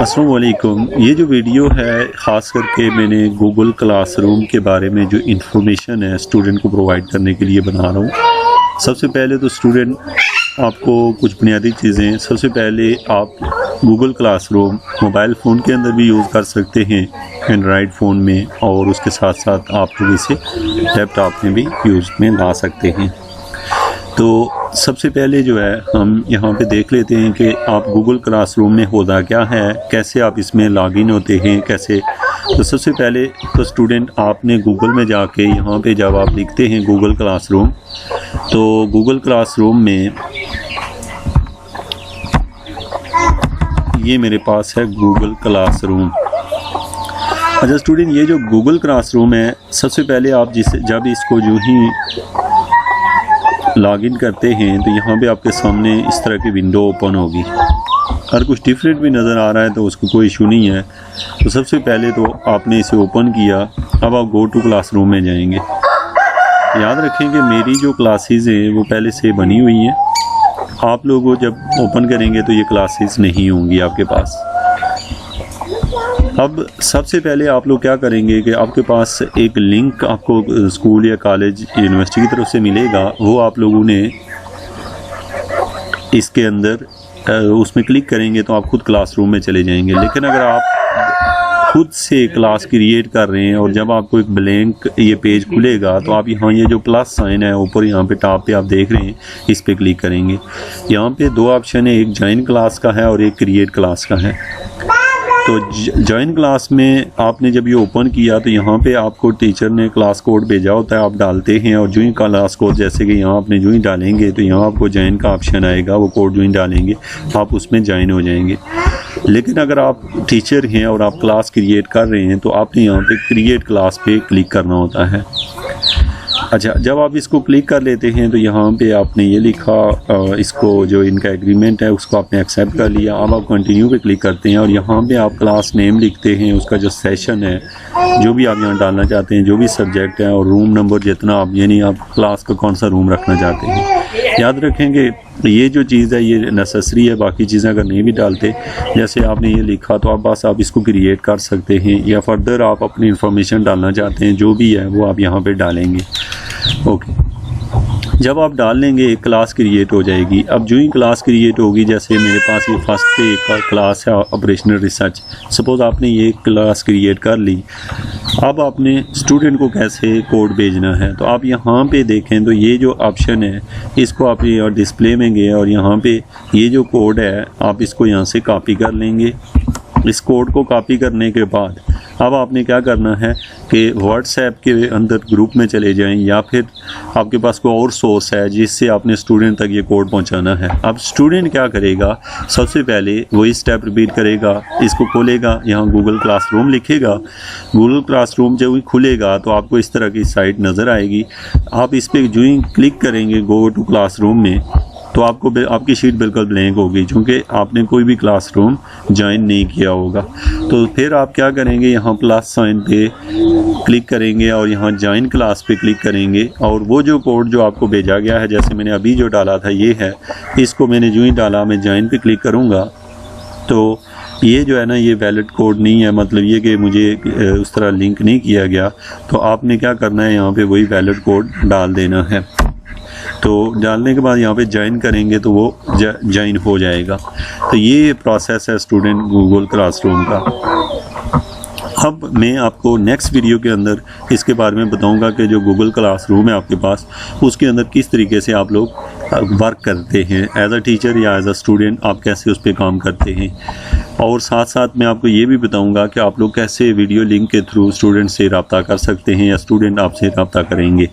अस्सलाम वालेकुम। ये जो वीडियो है ख़ास करके मैंने गूगल क्लासरूम के बारे में जो इन्फॉर्मेशन है स्टूडेंट को प्रोवाइड करने के लिए बना रहा हूँ। सबसे पहले तो स्टूडेंट आपको कुछ बुनियादी चीज़ें, सबसे पहले आप गूगल क्लासरूम मोबाइल फ़ोन के अंदर भी यूज़ कर सकते हैं, एंड्रॉयड फ़ोन में, और उसके साथ साथ आप लोग इसे लैपटॉप में भी यूज़ में ला सकते हैं। तो सबसे पहले जो है हम यहाँ पे देख लेते हैं कि आप गूगल क्लासरूम में होता क्या है, कैसे आप इसमें लॉगिन होते हैं, कैसे। तो सबसे पहले तो स्टूडेंट आपने गूगल में जाके यहाँ पे जब आप लिखते हैं गूगल क्लासरूम, तो गूगल क्लासरूम में ये मेरे पास है गूगल क्लासरूम। अच्छा स्टूडेंट, ये जो गूगल क्लासरूम है, सबसे पहले आप जब इसको जो ही लॉगिन करते हैं तो यहाँ पे आपके सामने इस तरह की विंडो ओपन होगी। अगर कुछ डिफरेंट भी नज़र आ रहा है तो उसको कोई इशू नहीं है। तो सबसे पहले तो आपने इसे ओपन किया, अब आप गो टू क्लासरूम में जाएंगे। याद रखें कि मेरी जो क्लासेस हैं वो पहले से बनी हुई हैं। आप लोगों जब ओपन करेंगे तो ये क्लासेस नहीं होंगी आपके पास। अब सबसे पहले आप लोग क्या करेंगे कि आपके पास एक लिंक आपको स्कूल या कॉलेज यूनिवर्सिटी की तरफ से मिलेगा, वो आप लोगों ने इसके अंदर उसमें क्लिक करेंगे तो आप खुद क्लासरूम में चले जाएंगे। लेकिन अगर आप खुद से क्लास क्रिएट कर रहे हैं और जब आपको एक ब्लैंक ये पेज खुलेगा तो आप यहाँ ये जो प्लस साइन है ऊपर यहाँ पे टॉप पे आप देख रहे हैं, इस पे क्लिक करेंगे। यहाँ पे दो ऑप्शन है, एक ज्वाइन क्लास का है और एक क्रिएट क्लास का है। तो ज्वाइन क्लास में आपने जब ये ओपन किया तो यहाँ पे आपको टीचर ने क्लास कोड भेजा होता है, आप डालते हैं और जो ही क्लास कोड जैसे कि यहाँ आपने जो ही डालेंगे तो यहाँ आपको ज्वाइन का ऑप्शन आएगा, वो कोड जो ही डालेंगे आप उसमें ज्वाइन हो जाएंगे। लेकिन अगर आप टीचर हैं और आप क्लास क्रिएट कर रहे हैं तो आपने यहाँ पे क्रिएट क्लास पे क्लिक करना होता है। अच्छा, जब आप इसको क्लिक कर लेते हैं तो यहाँ पे आपने ये लिखा, इसको जो इनका एग्रीमेंट है उसको आपने एक्सेप्ट कर लिया। अब आप कंटिन्यू पे क्लिक करते हैं और यहाँ पे आप क्लास नेम लिखते हैं, उसका जो सेशन है, जो भी आप यहाँ डालना चाहते हैं, जो भी सब्जेक्ट है, और रूम नंबर जितना आप, यानी आप क्लास का कौन सा रूम रखना चाहते हैं। याद रखेंगे ये जो चीज़ है ये नेसेसरी है, बाकी चीज़ें अगर नहीं भी डालते, जैसे आपने ये लिखा तो आप इसको क्रिएट कर सकते हैं, या फर्दर आप अपनी इंफॉर्मेशन डालना चाहते हैं जो भी है वो आप यहाँ पे डालेंगे। ओके, जब आप डाल लेंगे एक क्लास क्रिएट हो जाएगी। अब जो ही क्लास क्रिएट होगी, जैसे मेरे पास ये फर्स्ट पे एक क्लास है ऑपरेशनल रिसर्च, सपोज़ आपने ये क्लास क्रिएट कर ली। अब आपने स्टूडेंट को कैसे कोड भेजना है, तो आप यहाँ पे देखें तो ये जो ऑप्शन है इसको आप ये डिस्प्ले में गए और यहाँ पे ये जो कोड है आप इसको यहाँ से कॉपी कर लेंगे। इस कोड को कॉपी करने के बाद अब आपने क्या करना है कि व्हाट्सएप के अंदर ग्रुप में चले जाएं, या फिर आपके पास कोई और सोर्स है जिससे आपने स्टूडेंट तक ये कोड पहुंचाना है। अब स्टूडेंट क्या करेगा, सबसे पहले वही स्टेप रिपीट करेगा, इसको खोलेगा, यहाँ गूगल क्लासरूम लिखेगा। गूगल क्लासरूम जब भी खुलेगा तो आपको इस तरह की साइट नज़र आएगी। आप इस पर जो ही क्लिक करेंगे गो टू क्लासरूम में, तो आपकी शीट बिल्कुल ब्लैंक होगी, क्योंकि आपने कोई भी क्लासरूम ज्वाइन नहीं किया होगा। तो फिर आप क्या करेंगे, यहाँ प्लस साइन पे क्लिक करेंगे और यहाँ ज्वाइन क्लास पे क्लिक करेंगे, और वो जो कोड जो आपको भेजा गया है, जैसे मैंने अभी जो डाला था ये है, इसको मैंने जो ही डाला, मैं ज्वाइन पे क्लिक करूँगा तो ये जो है ना ये वैलिड कोड नहीं है, मतलब ये कि मुझे उस तरह लिंक नहीं किया गया। तो आपने क्या करना है, यहाँ पे वही वैलिड कोड डाल देना है। तो डालने के बाद यहाँ पे ज्वाइन करेंगे तो वो ज्वाइन हो जाएगा। तो ये प्रोसेस है स्टूडेंट गूगल क्लासरूम का। अब मैं आपको नेक्स्ट वीडियो के अंदर इसके बारे में बताऊंगा कि जो गूगल क्लासरूम है आपके पास, उसके अंदर किस तरीके से आप लोग वर्क करते हैं एज अ टीचर या एज अ स्टूडेंट, आप कैसे उस पर काम करते हैं। और साथ साथ मैं आपको ये भी बताऊंगा कि आप लोग कैसे वीडियो लिंक के थ्रू स्टूडेंट से रब्ता कर सकते हैं या स्टूडेंट आपसे रब्ता करेंगे।